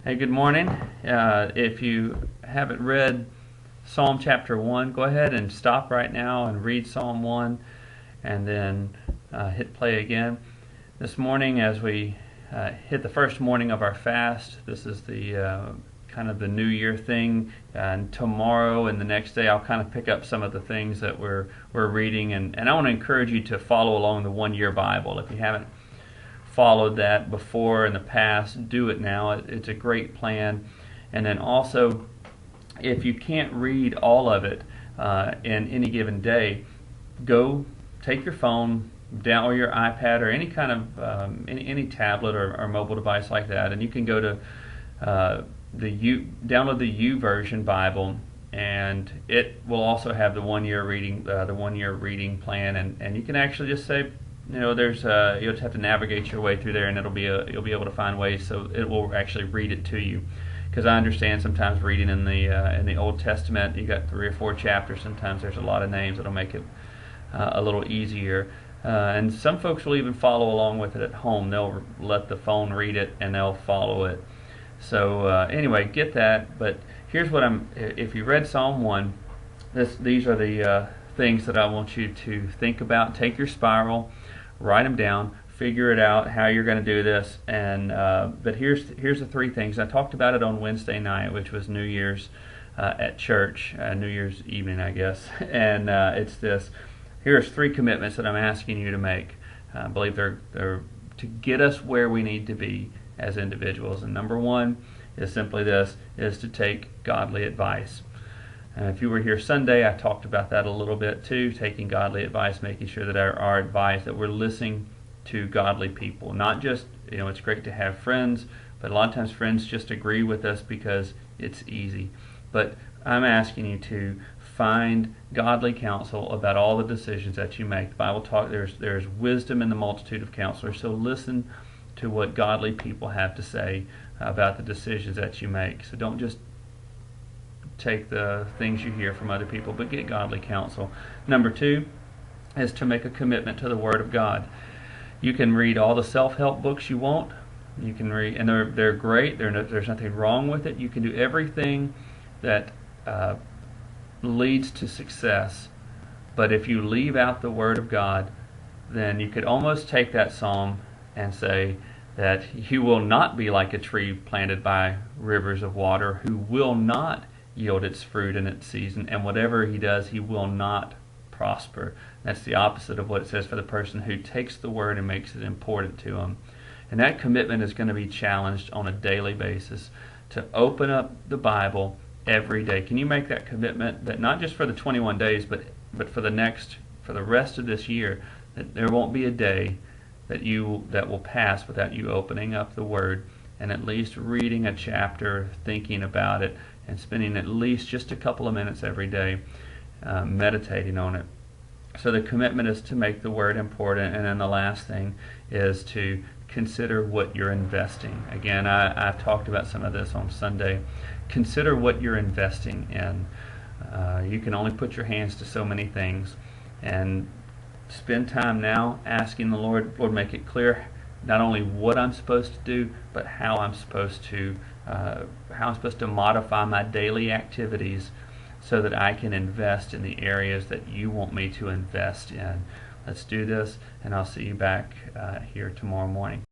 Hey, good morning. If you haven't read Psalm chapter 1, go ahead and stop right now and read Psalm 1 and then hit play again. This morning, as we hit the first morning of our fast, this is the kind of the New Year thing. And tomorrow and the next day, I'll kind of pick up some of the things that we're reading. And I want to encourage you to follow along the 1 year Bible. If you haven't followed that before in the past, do it now. It's a great plan. And then also, if you can't read all of it in any given day, go take your phone down or your iPad or any kind of any tablet or mobile device like that, and you can go to download the YouVersion Bible, and it will also have the 1 year reading plan, and you can actually just say, there's you'll just have to navigate your way through there, and you'll be able to find ways so it will actually read it to you. Because I understand sometimes reading in the Old Testament, you got 3 or 4 chapters. Sometimes there's a lot of names that'll make it a little easier. And some folks will even follow along with it at home. They'll let the phone read it and they'll follow it. So anyway, get that. But here's what if you read Psalm 1, these are the things that I want you to think about. Take your spiral, write them down, figure it out how you're going to do this. And but here's the 3 things. I talked about it on Wednesday night, which was New Year's at church, New Year's evening, I guess. And it's this. Here's 3 commitments that I'm asking you to make. I believe they're to get us where we need to be as individuals. And number 1 is simply this: is to take godly advice. If you were here Sunday, I talked about that a little bit too, taking godly advice, making sure that our advice, that we're listening to godly people. Not just, it's great to have friends, but a lot of times friends just agree with us because it's easy. But I'm asking you to find godly counsel about all the decisions that you make. The Bible talks, there's wisdom in the multitude of counselors, so listen to what godly people have to say about the decisions that you make. So don't just take the things you hear from other people, but get godly counsel. Number 2 is to make a commitment to the Word of God. You can read all the self-help books you want. You can read, and they're great. There's nothing wrong with it. You can do everything that leads to success. But if you leave out the Word of God, then you could almost take that psalm and say that he will not be like a tree planted by rivers of water, who will not yield its fruit in its season, and whatever he does, he will not prosper. That's the opposite of what it says for the person who takes the Word and makes it important to him. And that commitment is going to be challenged on a daily basis to open up the Bible every day. Can you make that commitment, that not just for the 21 days, but for the rest of this year, that there won't be a day that will pass without you opening up the Word and at least reading a chapter, thinking about it, and spending at least just a couple of minutes every day meditating on it. So the commitment is to make the Word important. And then the last thing is to consider what you're investing. Again, I've talked about some of this on Sunday. Consider what you're investing in. You can only put your hands to so many things, and spend time now asking the Lord, make it clear not only what I'm supposed to do, but how I'm supposed to modify my daily activities so that I can invest in the areas that you want me to invest in. Let's do this, and I'll see you back here tomorrow morning.